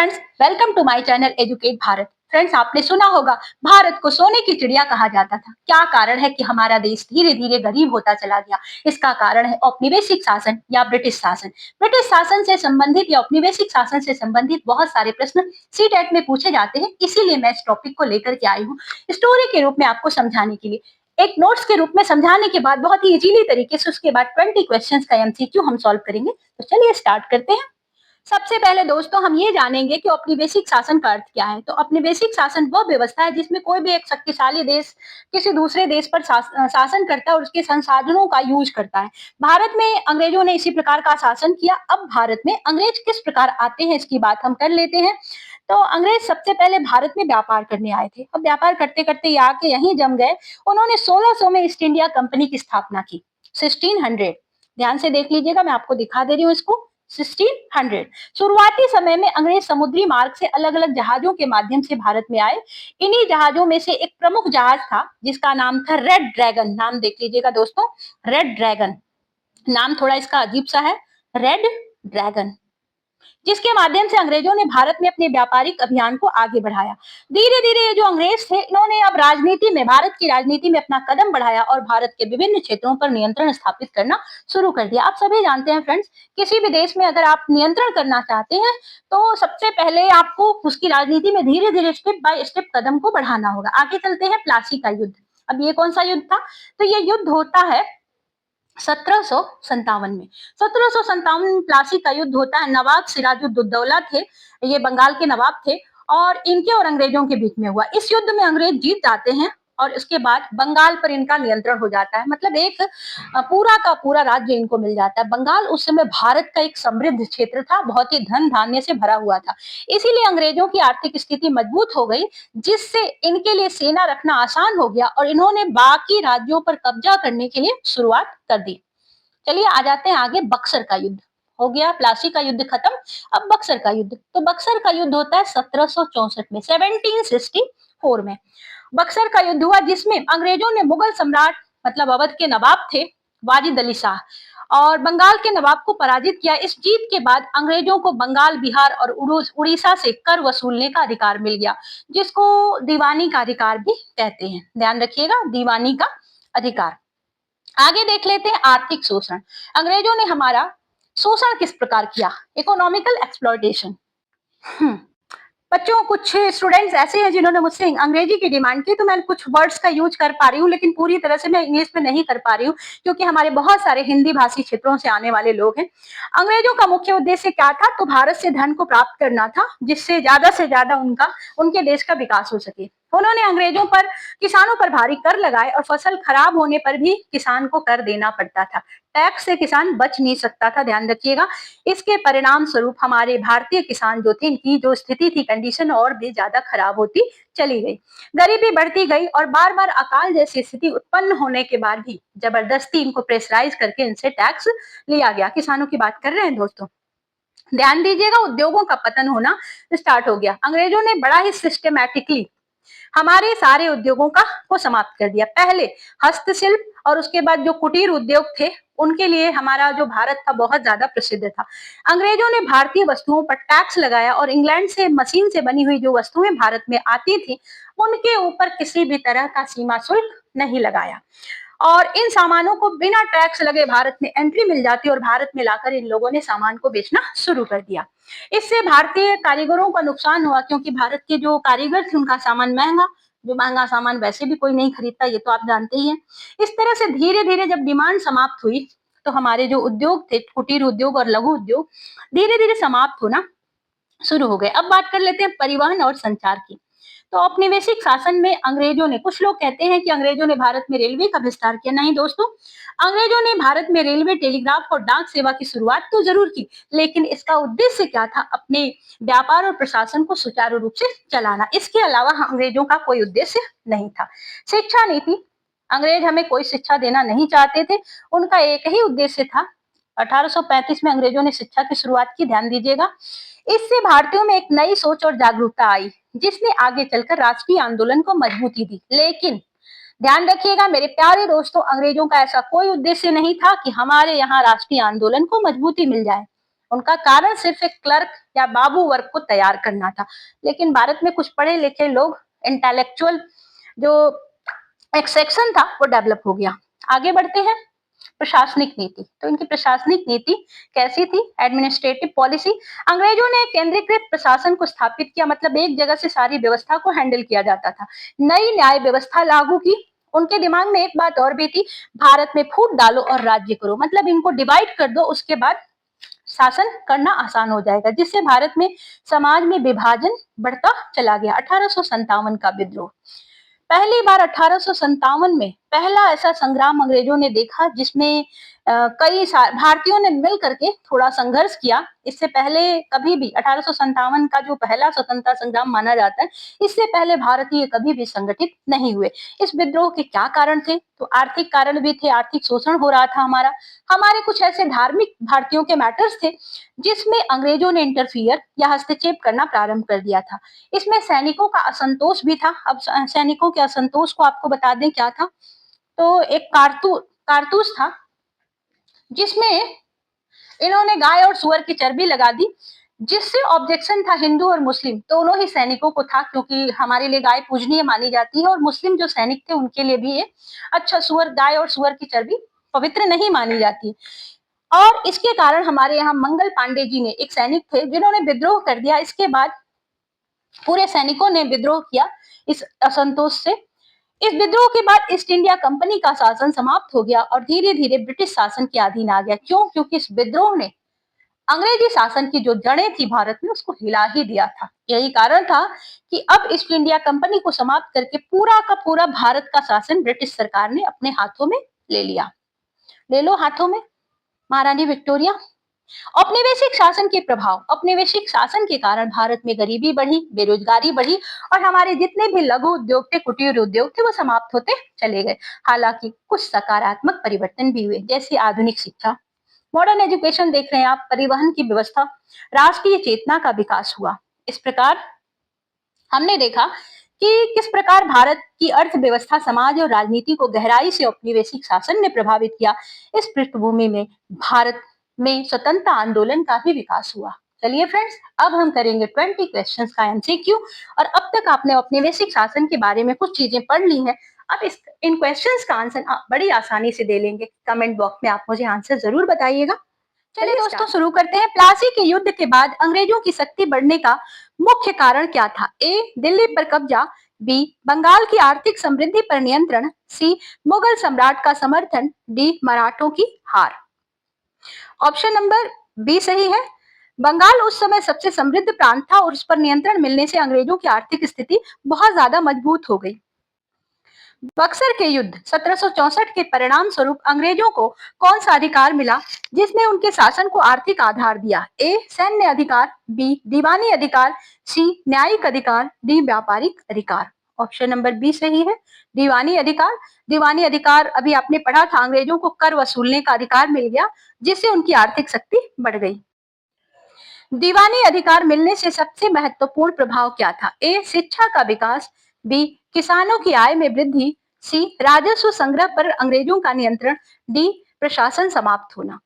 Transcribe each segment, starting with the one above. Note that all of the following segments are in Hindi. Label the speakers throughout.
Speaker 1: Friends, welcome to my channel educate Bharat. Friends, आपने सुना होगा भारत को सोने की चिड़िया कहा जाता था। क्या कारण है कि हमारा देश धीरे धीरे गरीब होता चला गया? इसका कारण है औपनिवेशिक शासन या ब्रिटिश शासन। ब्रिटिश शासन से संबंधित या औपनिवेशिक शासन से संबंधित बहुत सारे प्रश्न सीटेट में पूछे जाते हैं, इसीलिए मैं इस टॉपिक को लेकर के आई हूँ स्टोरी के रूप में आपको समझाने के लिए। एक नोट्स के रूप में समझाने के बाद बहुत ही इजीली तरीके से उसके बाद 20 क्वेश्चंस का एमसीक्यू हम सॉल्व करेंगे। तो चलिए स्टार्ट करते हैं। सबसे पहले दोस्तों हम ये जानेंगे कि औपनिवेशिक शासन का अर्थ क्या है। तो औपनिवेशिक शासन वह व्यवस्था है जिसमें कोई भी एक शक्तिशाली देश किसी दूसरे देश पर शासन करता है और उसके संसाधनों का यूज करता है। भारत में अंग्रेजों ने इसी प्रकार का शासन किया। अब भारत में अंग्रेज किस प्रकार आते हैं इसकी बात हम कर लेते हैं। तो अंग्रेज सबसे पहले भारत में व्यापार करने आए थे। अब व्यापार करते करते ये आके यहीं जम गए। उन्होंने 1600 में ईस्ट इंडिया कंपनी की स्थापना की। 1600, ध्यान से देख लीजिएगा, मैं आपको दिखा दे रही हूँ इसको। 1600 शुरुआती समय में अंग्रेज समुद्री मार्ग से अलग अलग जहाजों के माध्यम से भारत में आए। इन्हीं जहाजों में से एक प्रमुख जहाज था जिसका नाम था रेड ड्रैगन। नाम देख लीजिएगा दोस्तों, रेड ड्रैगन। नाम थोड़ा इसका अजीब सा है, रेड ड्रैगन, जिसके माध्यम से अंग्रेजों ने भारत में अपने व्यापारिक अभियान को आगे बढ़ाया। धीरे धीरे ये जो अंग्रेज थे, इन्होंने अब राजनीति में, भारत की राजनीति में अपना कदम बढ़ाया और भारत के विभिन्न क्षेत्रों पर नियंत्रण स्थापित करना शुरू कर दिया। आप सभी जानते हैं फ्रेंड्स, किसी भी देश में अगर आप नियंत्रण करना चाहते हैं तो सबसे पहले आपको उसकी राजनीति में धीरे धीरे स्टेप बाय स्टेप कदम को बढ़ाना होगा। आगे चलते हैं, प्लासी का युद्ध। अब ये कौन सा युद्ध था? तो ये युद्ध होता है 1757 में। 1757 में प्लासी का युद्ध होता है। नवाब सिराजुद्दौला थे, ये बंगाल के नवाब थे और इनके और अंग्रेजों के बीच में हुआ। इस युद्ध में अंग्रेज जीत जाते हैं और इसके बाद बंगाल पर इनका नियंत्रण हो जाता है। मतलब एक पूरा का पूरा राज्य इनको मिल जाता है। बंगाल उस समय भारत का एक समृद्ध क्षेत्र था, बहुत ही धन धान्य से भरा हुआ था। इसीलिए अंग्रेजों की आर्थिक स्थिति मजबूत हो गई, जिससे इनके लिए सेना रखना आसान हो गया और इन्होंने बाकी राज्यों पर कब्जा करने के लिए शुरुआत कर दी। चलिए आ जाते हैं आगे। बक्सर का युद्ध हो गया, प्लासी का युद्ध खत्म। अब बक्सर का युद्ध। तो बक्सर का युद्ध होता है 1764 में, 1764 में बक्सर का युद्ध हुआ, जिसमें अंग्रेजों ने मुगल सम्राट मतलब अवध के नवाब थे वाजिद अली शाह और बंगाल के नवाब को पराजित किया। इस जीत के बाद अंग्रेजों को बंगाल, बिहार और उड़ीसा से कर वसूलने का अधिकार मिल गया, जिसको दीवानी का अधिकार भी कहते हैं। ध्यान रखिएगा, दीवानी का अधिकार। आगे देख लेते हैं आर्थिक शोषण। अंग्रेजों ने हमारा शोषण किस प्रकार किया? Economical exploitation. बच्चों, कुछ स्टूडेंट्स ऐसे हैं जिन्होंने मुझसे अंग्रेजी की डिमांड की, तो मैं कुछ वर्ड्स का यूज कर पा रही हूँ, लेकिन पूरी तरह से मैं इंग्लिश में नहीं कर पा रही हूँ क्योंकि हमारे बहुत सारे हिंदी भाषी क्षेत्रों से आने वाले लोग हैं। अंग्रेजों का मुख्य उद्देश्य क्या था? तो भारत से धन को प्राप्त करना था, जिससे ज्यादा उनके देश का विकास हो सके। उन्होंने अंग्रेजों पर, किसानों पर भारी कर लगाए और फसल खराब होने पर भी किसान को कर देना पड़ता था। टैक्स से किसान बच नहीं सकता था, ध्यान रखिएगा। इसके परिणाम स्वरूप हमारे भारतीय किसान जो थे, इनकी जो स्थिति थी, कंडीशन और भी ज्यादा खराब होती चली गई। गरीबी बढ़ती गई और बार बार अकाल जैसी स्थिति उत्पन्न होने के बाद भी जबरदस्ती इनको प्रेशराइज करके इनसे टैक्स लिया गया। किसानों की बात कर रहे हैं दोस्तों, ध्यान दीजिएगा। उद्योगों का पतन होना स्टार्ट हो गया। अंग्रेजों ने बड़ा ही सिस्टमैटिकली हमारे सारे उद्योगों को समाप्त कर दिया। पहले हस्तशिल्प और उसके बाद जो कुटीर उद्योग थे, उनके लिए हमारा जो भारत था बहुत ज्यादा प्रसिद्ध था। अंग्रेजों ने भारतीय वस्तुओं पर टैक्स लगाया और इंग्लैंड से मशीन से बनी हुई जो वस्तुएं भारत में आती थी, उनके ऊपर किसी भी तरह का सीमा शुल्क नहीं लगाया और इन सामानों को बिना टैक्स लगे भारत में एंट्री मिल जाती और भारत में लाकर इन लोगों ने सामान को बेचना शुरू कर दिया। इससे भारतीय कारीगरों का नुकसान हुआ, क्योंकि भारत के जो कारीगर थे उनका सामान महंगा, जो महंगा सामान वैसे भी कोई नहीं खरीदता, ये तो आप जानते ही हैं। इस तरह से धीरे धीरे जब डिमांड समाप्त हुई तो हमारे जो उद्योग थे, कुटीर उद्योग और लघु उद्योग, धीरे धीरे समाप्त होना शुरू हो गए। अब बात कर लेते हैं परिवहन और संचार की। तो औपनिवेशिक शासन में अंग्रेजों ने, कुछ लोग कहते हैं कि अंग्रेजों ने भारत में रेलवे का विस्तार किया। नहीं दोस्तों, अंग्रेजों ने भारत में रेलवे, टेलीग्राफ और डाक सेवा की शुरुआत तो जरूर की, लेकिन इसका उद्देश्य क्या था? अपने व्यापार और प्रशासन को सुचारू रूप से चलाना। इसके अलावा अंग्रेजों का कोई उद्देश्य नहीं था। शिक्षा नीति, अंग्रेज हमें कोई शिक्षा देना नहीं चाहते थे। उनका एक ही उद्देश्य था। 1835 में अंग्रेजों ने शिक्षा की शुरुआत की, ध्यान दीजिएगा। इससे भारतीयों में एक नई सोच और जागरूकता आई, जिसने आगे चलकर राष्ट्रीय आंदोलन को मजबूती दी। लेकिन ध्यान रखिएगा मेरे प्यारे दोस्तों, अंग्रेजों का ऐसा कोई उद्देश्य नहीं था कि हमारे यहाँ राष्ट्रीय आंदोलन को मजबूती मिल जाए। उनका कारण सिर्फ एक क्लर्क या बाबू वर्ग को तैयार करना था। लेकिन भारत में कुछ पढ़े लिखे लोग, इंटेलेक्चुअल जो एक सेक्शन था, वो डेवलप हो गया। आगे बढ़ते हैं। प्रशासनिक नीति। तो इनकी प्रशासनिक नीति कैसी थी? Administrative policy. अंग्रेजों ने केंद्रीकृत प्रशासन को स्थापित किया, मतलब एक जगह से सारी व्यवस्था को हैंडल किया जाता था। नई न्याय व्यवस्था लागू की। उनके दिमाग में एक बात और भी थी, भारत में फूट डालो और राज्य करो, मतलब इनको डिवाइड कर दो, उसके बाद शासन करना आसान हो जाएगा, जिससे भारत में समाज में विभाजन बढ़ता चला गया। 1857 का विद्रोह। पहली बार 1857 में पहला ऐसा संग्राम अंग्रेजों ने देखा जिसमें कई भारतीयों ने मिल करके थोड़ा संघर्ष किया। इससे पहले कभी भी 1857 का जो पहला स्वतंत्रता संग्राम माना जाता है, इससे पहले भारतीय कभी भी संगठित नहीं हुए। इस विद्रोह के क्या कारण थे? तो आर्थिक कारण भी थे, आर्थिक शोषण हो रहा था हमारे कुछ ऐसे धार्मिक भारतीयों के मैटर्स थे जिसमें अंग्रेजों ने इंटरफियर या हस्तक्षेप करना प्रारंभ कर दिया था। इसमें सैनिकों का असंतोष भी था। अब सैनिकों के असंतोष को आपको बता दें क्या था। तो एक कारतूस था जिसमें इन्होंने गाय और सुअर की चर्बी लगा दी, जिससे ऑब्जेक्शन था हिंदू और मुस्लिम दोनों ही सैनिकों को था, क्योंकि हमारे लिए गाय पूजनीय मानी जाती है और मुस्लिम जो सैनिक थे उनके लिए भी ये अच्छा गाय और सुअर की चर्बी पवित्र नहीं मानी जाती। और इसके कारण हमारे यहाँ मंगल पांडे जी ने, एक सैनिक थे जिन्होंने विद्रोह कर दिया। इसके बाद पूरे सैनिकों ने विद्रोह किया इस असंतोष से। इस विद्रोह के बाद ईस्ट इंडिया कंपनी का शासन समाप्त हो गया और धीरे धीरे ब्रिटिश शासन के अधीन आ गया। क्यों? क्योंकि इस विद्रोह ने अंग्रेजी शासन की जो जड़ें थी भारत में, उसको हिला ही दिया था। यही कारण था कि अब ईस्ट इंडिया कंपनी को समाप्त करके पूरा का पूरा भारत का शासन ब्रिटिश सरकार ने अपने हाथों में ले लिया। ले लो हाथों में। महारानी विक्टोरिया। औपनिवेशिक शासन के प्रभाव, औपनिवेशिक शासन के कारण भारत में गरीबी बढ़ी, बेरोजगारी बढ़ी और हमारे जितने भी लघु उद्योग थे, कुटीर उद्योग थे, वो समाप्त होते चले गए। हालांकि कुछ सकारात्मक परिवर्तन भी हुए, जैसे आधुनिक शिक्षा, मॉडर्न एजुकेशन देख रहे हैं आप, परिवहन की व्यवस्था, राष्ट्रीय चेतना का विकास हुआ। इस प्रकार हमने देखा कि किस प्रकार भारत की अर्थव्यवस्था, समाज और राजनीति को गहराई से औपनिवेशिक शासन ने प्रभावित किया। इस पृष्ठभूमि में भारत में स्वतंत्रता आंदोलन का भी विकास हुआ। चलिए फ्रेंड्स, अब हम करेंगे 20 क्वेश्चंस का एमसीक्यू। और अब तक आपने औपनिवेशिक शासन के बारे में कुछ चीजें पढ़ ली हैं। अब इन क्वेश्चंस का आंसर आप बड़ी आसानी से दे लेंगे। कमेंट बॉक्स में आप मुझे आंसर जरूर बताइएगा। चलिए दोस्तों, शुरू करते हैं। प्लासी के युद्ध के बाद अंग्रेजों की शक्ति बढ़ने का मुख्य कारण क्या था? ए, दिल्ली पर कब्जा। बी, बंगाल की आर्थिक समृद्धि पर नियंत्रण। सी, मुगल सम्राट का समर्थन। डी, मराठों की हार। ऑप्शन नंबर बी सही है। बंगाल उस समय सबसे समृद्ध प्रांत था और उस पर नियंत्रण मिलने से अंग्रेजों की आर्थिक स्थिति बहुत ज्यादा मजबूत हो गई। बक्सर के युद्ध 1764 के परिणाम स्वरूप अंग्रेजों को कौन सा अधिकार मिला जिसने उनके शासन को आर्थिक आधार दिया? ए, सैन्य अधिकार। बी, दीवानी अधिकार। सी, न्यायिक अधिकार। डी, व्यापारिक अधिकार। ऑप्शन नंबर बी सही है, दीवानी अधिकार। दीवानी अधिकार अभी आपने पढ़ा था, अंग्रेजों को कर वसूलने का अधिकार मिल गया, जिससे उनकी आर्थिक शक्ति बढ़ गई। दीवानी अधिकार मिलने से सबसे महत्वपूर्ण प्रभाव क्या था? ए, शिक्षा का विकास। बी, किसानों की आय में वृद्धि। सी, राजस्व संग्रह पर अंग्रेजों का नियंत्रण। डी, प्रशासन समाप्त होना।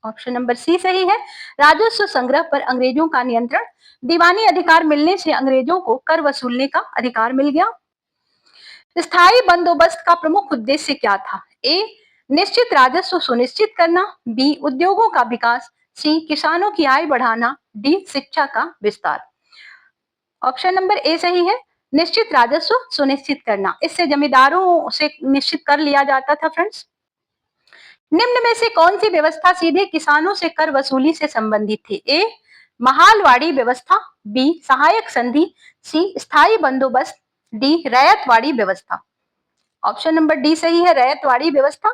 Speaker 1: ऑप्शन नंबर सी सही है, राजस्व संग्रह पर अंग्रेजों का नियंत्रण। दीवानी अधिकार मिलने से अंग्रेजों को कर वसूलने का अधिकार मिल गया। स्थायी बंदोबस्त का प्रमुख उद्देश्य क्या था? ए, निश्चित राजस्व सुनिश्चित करना। बी, उद्योगों का विकास। सी, किसानों की आय बढ़ाना। डी, शिक्षा का विस्तार। ऑप्शन नंबर ए सही है, निश्चित राजस्व सुनिश्चित करना। इससे जमींदारों से निश्चित कर लिया जाता था। फ्रेंड्स, निम्न में से कौन सी व्यवस्था सीधे किसानों से कर वसूली से संबंधित थी? ए, महालवाड़ी व्यवस्था। बी, सहायक संधि। सी, स्थायी बंदोबस्त। डी, रैयतवाड़ी व्यवस्था। ऑप्शन नंबर डी सही है, रैयतवाड़ी व्यवस्था।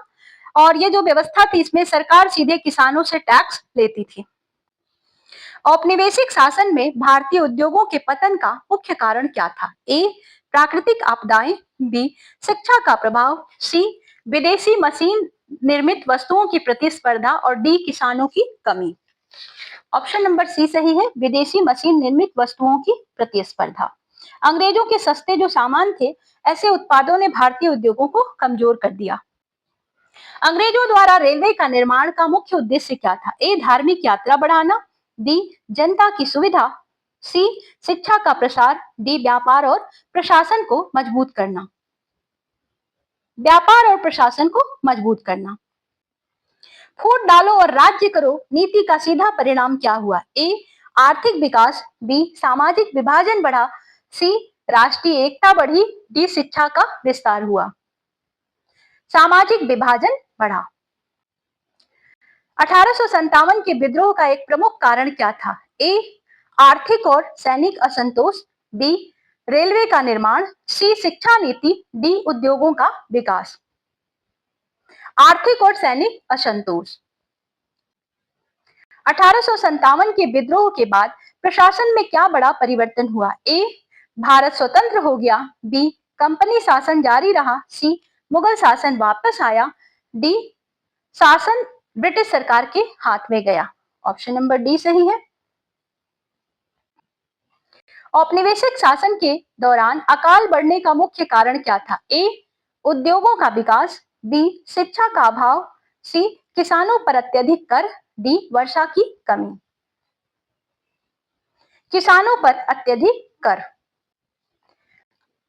Speaker 1: और ये जो व्यवस्था थी, इसमें सरकार सीधे किसानों से टैक्स लेती थी। औपनिवेशिक शासन में भारतीय उद्योगों के पतन का मुख्य कारण क्या था? ए, प्राकृतिक आपदाएं। बी, शिक्षा का प्रभाव। सी, विदेशी मशीन निर्मित वस्तुओं की प्रतिस्पर्धा। और डी, किसानों की कमी। ऑप्शन नंबर सी सही है, विदेशी मशीन निर्मित वस्तुओं की प्रतिस्पर्धा। अंग्रेजों के सस्ते जो सामान थे, ऐसे उत्पादों ने भारतीय उद्योगों को कमजोर कर दिया। अंग्रेजों द्वारा रेलवे का निर्माण का मुख्य उद्देश्य क्या था? ए धार्मिक यात्रा बढ़ाना, बी जनता की सुविधा, सी शिक्षा का प्रसार, डी व्यापार और प्रशासन को मजबूत करना। व्यापार और प्रशासन को मजबूत करना। फूट डालो और राज्य करो नीति का सीधा परिणाम क्या हुआ? ए आर्थिक विकास, बी सामाजिक विभाजन बढ़ा, सी राष्ट्रीय एकता बढ़ी, डी शिक्षा का विस्तार हुआ। सामाजिक विभाजन बढ़ा। 1857 के विद्रोह का एक प्रमुख कारण क्या था? ए आर्थिक और सैनिक असंतोष, बी रेलवे का निर्माण, सी शिक्षा नीति, डी उद्योगों का विकास। आर्थिक और सैनिक असंतोष। 1857 के विद्रोह के बाद प्रशासन में क्या बड़ा परिवर्तन हुआ? ए भारत स्वतंत्र हो गया, बी कंपनी शासन जारी रहा, सी मुगल शासन वापस आया, डी शासन ब्रिटिश सरकार के हाथ में गया। ऑप्शन नंबर डी सही है। औपनिवेशिक शासन के दौरान अकाल बढ़ने का मुख्य कारण क्या था? ए उद्योगों का विकास, बी शिक्षा का अभाव, सी किसानों पर अत्यधिक कर, डी वर्षा की कमी। किसानों पर अत्यधिक कर।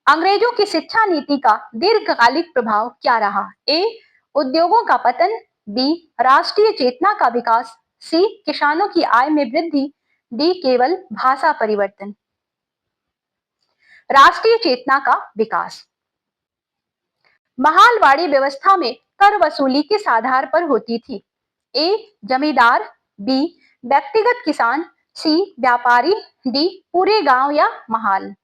Speaker 1: अंग्रेजों की शिक्षा नीति का दीर्घकालिक प्रभाव क्या रहा? ए उद्योगों का पतन, बी राष्ट्रीय चेतना का विकास, सी किसानों की आय में वृद्धि, डी केवल भाषा परिवर्तन। राष्ट्रीय चेतना का विकास। महालवाड़ी व्यवस्था में कर वसूली किस आधार पर होती थी? ए जमींदार, बी व्यक्तिगत किसान, सी व्यापारी, डी पूरे गांव या महाल।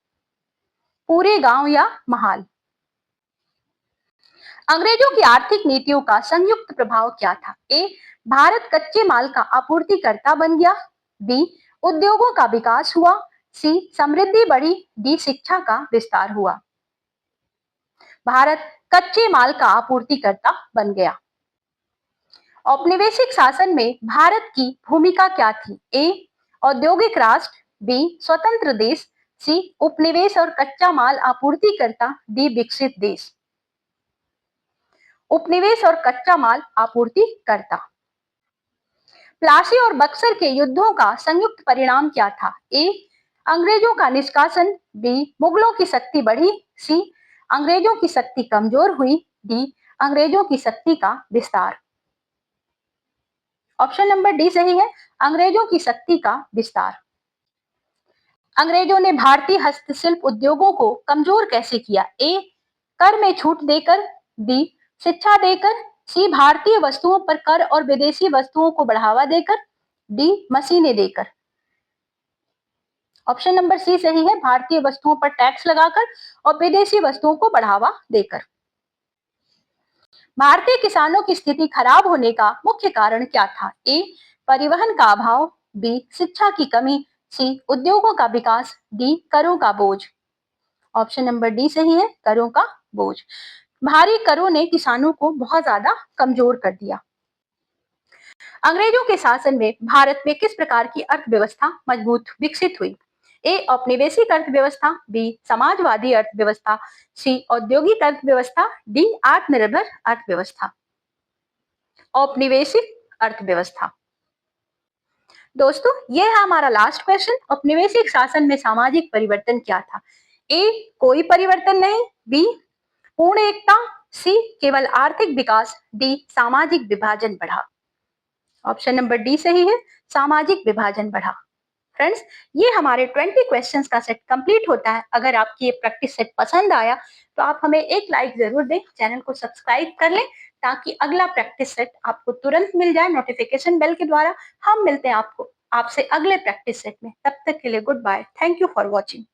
Speaker 1: पूरे गांव या महाल। अंग्रेजों की आर्थिक नीतियों का संयुक्त प्रभाव क्या था? ए भारत कच्चे माल का आपूर्तिकर्ता बन गया, बी उद्योगों का विकास हुआ, सी समृद्धि बढ़ी, डी शिक्षा का विस्तार हुआ। भारत कच्चे माल का आपूर्तिकर्ता बन गया। औपनिवेशिक शासन में भारत की भूमिका क्या थी? ए औद्योगिक राष्ट्र, बी स्वतंत्र देश, सी उपनिवेश और कच्चा माल आपूर्तिकर्ता, डी विकसित देश। उपनिवेश और कच्चा माल आपूर्तिकर्ता। प्लासी और बक्सर के युद्धों का संयुक्त परिणाम क्या था? ए अंग्रेजों का निष्कासन, बी मुगलों की शक्ति बढ़ी, सी अंग्रेजों की शक्ति कमजोर हुई, डी अंग्रेजों की शक्ति का विस्तार। ऑप्शन नंबर डी सही है, अंग्रेजों की शक्ति का विस्तार। अंग्रेजों ने भारतीय हस्तशिल्प उद्योगों को कमजोर कैसे किया? ए कर में छूट देकर, बी शिक्षा देकर, सी भारतीय वस्तुओं पर कर और विदेशी वस्तुओं को बढ़ावा देकर, डी मशीनें देकर। ऑप्शन नंबर सी सही है, भारतीय वस्तुओं पर टैक्स लगाकर और विदेशी वस्तुओं को बढ़ावा देकर। भारतीय किसानों की स्थिति खराब होने का मुख्य कारण क्या था? ए परिवहन का अभाव, बी शिक्षा की कमी, सी उद्योगों का विकास, डी करों का बोझ। ऑप्शन नंबर डी सही है, करों का बोझ। भारी करों ने किसानों को बहुत ज्यादा कमजोर कर दिया। अंग्रेजों के शासन में भारत में किस प्रकार की अर्थव्यवस्था मजबूत विकसित हुई? ए औपनिवेशिक अर्थव्यवस्था, बी समाजवादी अर्थव्यवस्था, सी औद्योगिक अर्थव्यवस्था, डी आत्मनिर्भर अर्थव्यवस्था। औपनिवेशिक अर्थव्यवस्था। दोस्तों ये है हमारा लास्ट क्वेश्चन, औपनिवेशिक शासन में सामाजिक परिवर्तन क्या था? ए कोई परिवर्तन नहीं, बी पूर्ण एकता, सी केवल आर्थिक विकास, डी सामाजिक विभाजन बढ़ा। ऑप्शन नंबर डी सही है, सामाजिक विभाजन बढ़ा। फ्रेंड्स ये हमारे 20 क्वेश्चंस का सेट कंप्लीट होता है। अगर आपकी ये प्रैक्टिस सेट पसंद आया तो आप हमें एक लाइक जरूर दें, चैनल को सब्सक्राइब कर लें ताकि अगला प्रैक्टिस सेट आपको तुरंत मिल जाए नोटिफिकेशन बेल के द्वारा। हम मिलते हैं आपसे अगले प्रैक्टिस सेट में, तब तक के लिए good bye, thank you for watching.